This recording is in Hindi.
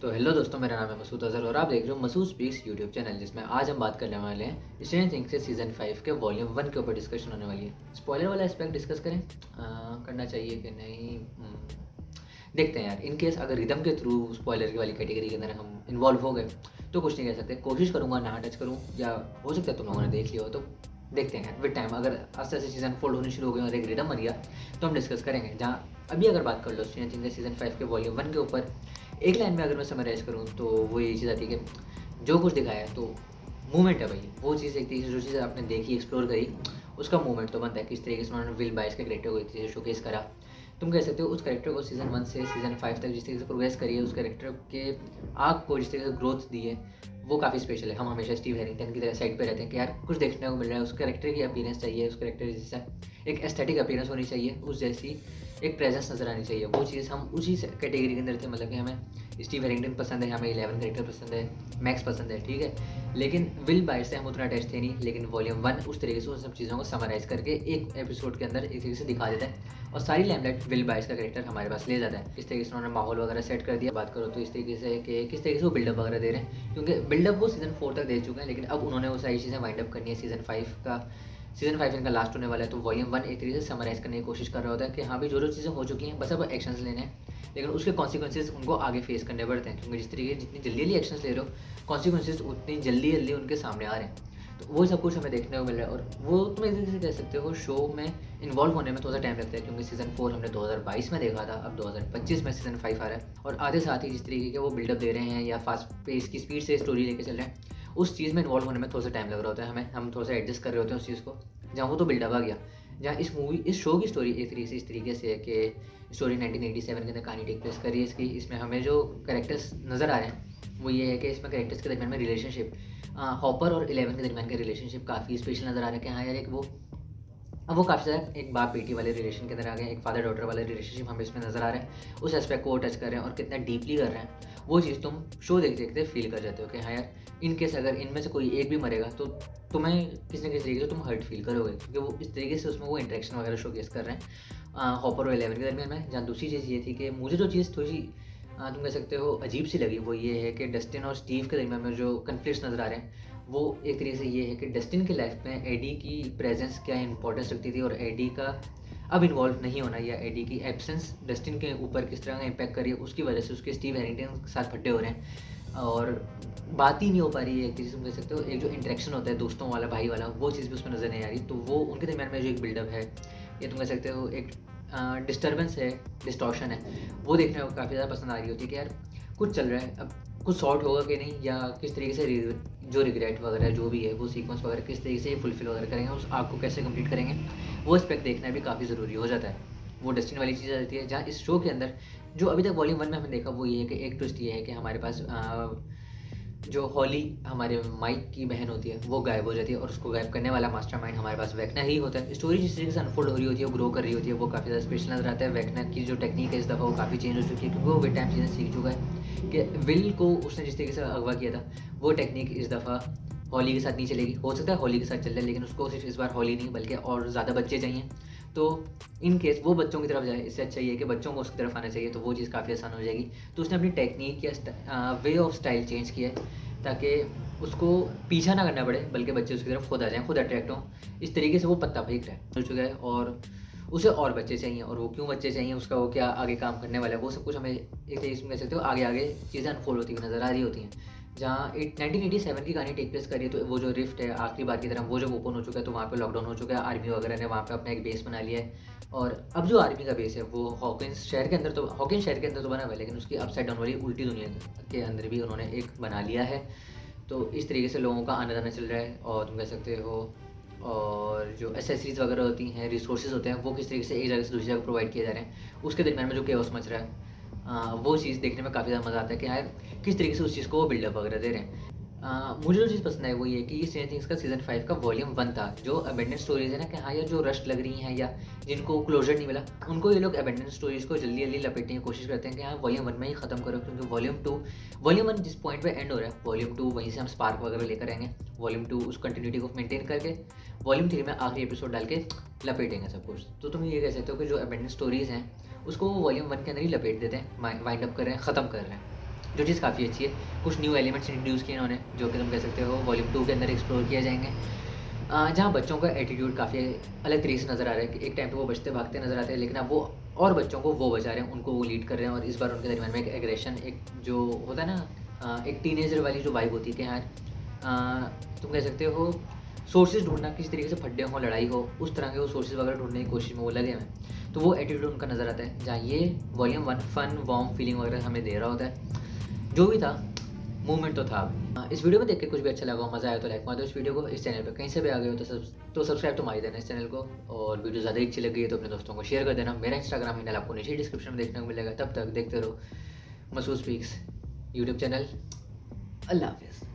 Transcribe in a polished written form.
तो हेलो दोस्तों, मेरा नाम है मसूद अज़हर और आप देख रहे हो मसूद स्पीक्स यूट्यूब चैनल, जिसमें आज हम बात करने वाले हैं स्ट्रेंजर थिंग्स के सीज़न 5 के वॉल्यूम 1 के ऊपर डिस्कशन होने वाली है। स्पॉइलर वाला एस्पेक्ट डिस्कस करें, करना चाहिए कि नहीं? देखते हैं यार। इन केस अगर रिदम के थ्रू स्पॉइलर वाली कैटेगरी के अंदर हम इन्वॉल्व हो गए तो कुछ नहीं कह सकते। कोशिश करूँगा ना टच करूँ, या हो सकता है तुम लोगों ने देख लिया हो, तो देखते हैं विद टाइम। अगर आस्ते आस्ते सीज़न फोल्ड होने शुरू हो गए और एक रिदम बन गया तो हम डिस्कस करेंगे। जहाँ अभी अगर बात कर लो स्ट्रेंजर थिंग्स के सीज़न 5 के वॉल्यूम 1 के ऊपर, एक लाइन में अगर मैं समराइज़ करूँ तो वो यही चीज़ आती है कि जो कुछ दिखाया है तो मूवमेंट है भाई। वो चीज़ एक तरीके से जो चीज़ आपने देखी, एक्सप्लोर करी, उसका मूवमेंट तो बनता है। किस तरीके से उन्होंने विल बाइस के कैरेक्टर को एक तरीके से शोकेस करा। तुम कह सकते हो उस कैरेक्टर को सीज़न 1 से सीज़न 5 तक जिस तरीके से प्रोग्रेस करी है, उस कैरेक्टर के आर्क को जिस तरीके से ग्रोथ दी है, वो काफ़ी स्पेशल है। हम हमेशा स्टीव हैरिंगटन की तरह साइड पे रहते हैं कि यार कुछ देखने को मिल रहा है, उस कैरेक्टर की अपीयरेंस चाहिए, उस कैरेक्टर जैसा एक एस्थेटिक अपीयरेंस होनी चाहिए, उस जैसी एक प्रेजेंस नज़र आनी चाहिए। वो चीज़ हम उसी कैटेगरी के अंदर थे। मतलब कि हमें स्टीव हैरिंगटन पसंद है, हमें 11 कैरेक्टर पसंद है, मैक्स पसंद है, ठीक है। लेकिन विल बाइट से हम उतना अटैच थे नहीं। लेकिन वॉल्यूम 1 उस तरीके से उन सब चीज़ों को समराइज़ करके एक एपिसोड के अंदर एक तरीके से दिखा देता है और सारी लैमलाइट विल बाइस का कैरेक्टर हमारे पास ले जाता है। इस तरीके से उन्होंने माहौल वगैरह सेट कर दिया। बात करो तो इस तरीके से कि किस तरीके से वो बिल्डअप वगैरह दे रहे हैं, क्योंकि बिल्डअप वो सीज़न 4 तक दे चुके हैं, लेकिन अब उन्होंने वो सारी चीज़ें वाइंड अप करनी है। सीज़न 5 इनका लास्ट होने वाला है, तो वॉल्यूम 1 एक तरीके से समराइज़ करने की कोशिश कर रहा होता है कि हाँ भाई, जो चीज़ें हो चुकी हैं बस अब एक्शंस लेने हैं, लेकिन उसके कॉन्सिक्वेंसेस उनको आगे फेस करने पड़ते हैं। क्योंकि जितनी जल्दी जल्दी एक्शंस ले रहे हो, कॉन्सिक्वेंसेस उतनी जल्दी जल्दी उनके सामने आ रहे हैं। तो वो सब कुछ हमें देखने को मिल रहा है। और वो तुम एक तरीके से कह सकते हो शो में इन्वॉल्व होने में थोड़ा सा टाइम लगता है, क्योंकि सीज़न 4 हमने 2022 में देखा था, अब 2025 में सीज़न 5 आ रहा है। और आधे साथ ही जिस तरीके के वो बिल्डअप दे रहे हैं या फास्ट पेस की स्पीड से स्टोरी लेके चल रहे हैं, उस चीज़ में इन्वॉल्व होने में थोड़ा सा टाइम लग रहा होता है हमें। हम थोड़ा सा एडजस्ट कर रहे होते हैं उस चीज़ को। जहाँ वो तो बिल्डअप आ गया, जहाँ इस शो की स्टोरी एक तरीके से इस तरीके से है कि स्टोरी 1987 के अंदर कहानी टेक प्लेस करी है इसकी। इसमें हमें जो कैरेक्टर्स नज़र आ रहे हैं वो ये है कि इसमें कैरेक्टर्स के दरमियान में रिलेशनशिप, हॉपर और 11 के दरमियान का रिलेशनशिप काफ़ी स्पेशल नज़र आ रहा है कि हाँ यार, अब वो काफ़ी ज़्यादा एक बाप बेटी वाले रिलेशन के अंदर आ गए, एक फादर डॉटर वाला रिलेशनशिप हमें इसमें नज़र आ रहा है। उस एस्पेक्ट को वो टच कर रहे हैं और कितना डीपली कर रहे हैं, वो चीज़ तुम शो देखते देखते फील कर जाते हो कि हाँ यार, इन केस अगर इनमें से कोई एक भी मरेगा तो तुम्हें किसी न किसी तरीके से तुम हर्ट फील करोगे, क्योंकि वो इस तरीके से उसमें वो इंटरेक्शन वगैरह शोकेस कर रहे हैं हॉपर और 11 के दरमियान में। जहाँ दूसरी चीज़ ये थी कि मुझे जो चीज़ थोड़ी सी तुम कह सकते हो अजीब सी लगी, वो ये है कि डस्टिन और स्टीव के दरमियान में जो कन्फ्लिक्ट्स नज़र आ रहे हैं, वो एक तरीके से ये है कि डस्टिन की लाइफ में एडी की प्रेजेंस क्या इंपॉर्टेंस रखती थी, और एडी का अब इन्वॉल्व नहीं होना या एडी की एब्सेंस डस्टिन के ऊपर किस तरह का इम्पैक्ट करी है, उसकी वजह से उसके स्टीव हैरिंगटन के साथ फट्टे हो रहे हैं और बात ही नहीं हो पा रही है। एक तरीके से तुम कह सकते हो एक जो इंटरेक्शन होता है दोस्तों वाला, भाई वाला, वो चीज़ भी उसमें नज़र नहीं आ रही। तो वो उनके दरमियान में जो एक बिल्डअप है, या तुम कह सकते हो एक डिस्टर्बेंस है, डिस्टॉर्शन है, वो देखने को काफ़ी ज़्यादा पसंद आ रही होती है कि यार कुछ चल रहा है, अब कुछ सॉर्ट होगा कि नहीं, या किस तरीके से जो रिग्रेट वगैरह जो भी है वो सीक्वेंस वगैरह किस तरीके से फुलफिल वगैरह करेंगे, उस आर्क को कैसे कंप्लीट करेंगे, वो एस्पेक्ट देखना भी काफ़ी ज़रूरी हो जाता है। वो डेस्टिनी वाली चीज़ आ जाती है। जहाँ इस शो के अंदर जो अभी तक वॉल्यूम 1 में हमने देखा वो ये है कि एक ट्विस्ट ये है कि हमारे पास जो हॉली हमारे माइक की बहन होती है वो गायब हो जाती है, और उसको गायब करने वाला मास्टरमाइंड हमारे पास वेक्ना ही होता है। स्टोरी जिस तरीके से अनफोल्ड हो रही होती है, वो ग्रो कर रही होती है, वो काफ़ी ज़्यादा स्पेशल नजर आता है। वेक्ना की जो टेक्निक है इस दफ़ा वो काफ़ी चेंज हो चुकी है, क्योंकि वो विद टाइम चीज़ें सीख चुका है कि विल को उसने जिस तरीके से अगवा किया था, वो टेक्निक इस दफ़ा हॉली के साथ नहीं चलेगी। हो सकता है हॉली के साथ चल जाए, लेकिन उसको सिर्फ इस बार हॉली नहीं बल्कि और ज़्यादा बच्चे चाहिए। तो इन केस वो बच्चों की तरफ जाए, इससे अच्छा ये है कि बच्चों को उसकी तरफ आना चाहिए, तो वो चीज़ काफ़ी आसान हो जाएगी। तो उसने अपनी टेक्निक या वे ऑफ स्टाइल चेंज किया है, ताकि उसको पीछा ना करना पड़े, बल्कि बच्चे उसकी तरफ खुद आ जाएँ, खुद अट्रैक्ट हों। इस तरीके से वो पत्ता फेंक रहा है, हो चुका है, और उसे और बच्चे चाहिए, और वो क्यों बच्चे चाहिए, उसका वो क्या आगे काम करने वाला है, वो सब कुछ हमें एक तरीके से कह सकते हो आगे आगे चीज़ें अनफोल्ड होती हुई नज़र आ रही होती हैं। जहाँ 1987 की कहानी टेक प्लेस करी है, तो वो जो रिफ्ट है आखिरी बार की तरह वो जब ओपन हो चुका है, तो वहाँ पे लॉकडाउन हो चुका है, आर्मी वगैरह ने वहाँ पे अपना एक बेस बना लिया है। और अब जो आर्मी का बेस है वो हॉकिंस शहर के अंदर तो बना हुआ है, लेकिन उसकी अपसाइड डाउन वाली उल्टी दुनिया के अंदर भी उन्होंने एक बना लिया है। तो इस तरीके से लोगों का आना जाना चल रहा है, और तुम कह सकते हो और जो एसेसरीज़ वगैरह होती हैं, रिसोर्सेज होते हैं, वो किस तरीके से एक जगह से दूसरी जगह प्रोवाइड किए जा रहे हैं, उसके दरमियान में जो केओस मच रहा है, वो चीज़ देखने में काफ़ी ज़्यादा मज़ा आता है कि यार किस तरीके से उस चीज़ को वो बिल्डअप वगैरह दे रहे हैं। मुझे जो चीज़ पसंद है वो ये है कि ये स्ट्रेंजर थिंग्स का सीज़न 5 का वॉल्यूम 1 था। जो अबेंडन स्टोरीज़ है ना, कि हाँ यार जो रश्ड लग रही हैं या जिनको क्लोजर नहीं मिला, उनको ये लोग अबेंडन स्टोरीज़ को जल्दी जल्दी लपेटने की कोशिश करते हैं कि हाँ वॉल्यूम 1 में ही ख़त्म करो, क्योंकि वॉल्यूम 1 जिस पॉइंट पे एंड हो रहा है, वॉल्यूम 2 वहीं से हम स्पार्क वगैरह लेकर आएंगे। वॉल्यूम 2 उस कंटिन्यूटी को मेंटेन करके वॉल्यूम 3 में आखिरी एपिसोड डाल के लपेटेंगे सब कुछ। तो तुम ये कह सकते हो कि जो अबेंडन स्टोरीज़ हैं उसको वो वॉल्यूम 1 के अंदर ही लपेट देते हैं, वाइंड अप कर रहे हैं, ख़त्म कर रहे हैं। जो चीज़ काफ़ी अच्छी है। कुछ न्यू एलिमेंट्स इंट्रोड्यूस किए इन्होंने, जो कि तुम कह सकते हो वॉल्यूम 2 के अंदर एक्सप्लोर किए जाएँगे। जहाँ बच्चों का एटीट्यूड काफ़ी अलग तरीके से नज़र आ रहा है कि एक टाइम पे वो बचते भागते नज़र आते हैं, लेकिन अब वो और बच्चों को वो बचा रहे हैं, उनको वो लीड कर रहे हैं, और इस बार उनके दरमियान में एक एग्रेशन, एक जो होता है ना, एक टीनेजर वाली जो वाइब होती है कि यार तुम कह सकते हो सोर्सेज़ ढूँढना, किसी तरीके से फड्डे हों, लड़ाई हो, उस तरह के वो सोर्सेज़ वगैरह ढूँढने की कोशिश में वो लगे हुए हैं। तो वो एटीट्यूड उनका नज़र आता है, जहाँ ये वॉल्यूम 1 फन, वार्म फीलिंग वगैरह हमें दे रहा होता है। जो भी था, मूवमेंट तो था। इस वीडियो में देख के कुछ भी अच्छा लगा हो, मज़ा आया तो लाइक मार दो इस वीडियो को। इस चैनल पे कहीं से भी आ गए हो तो सब्सक्राइब तो मार ही देना इस चैनल को, और वीडियो ज़्यादा ही अच्छी लग गई है तो अपने दोस्तों को शेयर कर देना। मेरा इंस्टाग्राम हैंडल आपको नीचे डिस्क्रिप्शन में देखने को मिलेगा। तब तक देखते रहो मसूद स्पीक्स यूट्यूब चैनल। अल्लाह हाफ़िज़।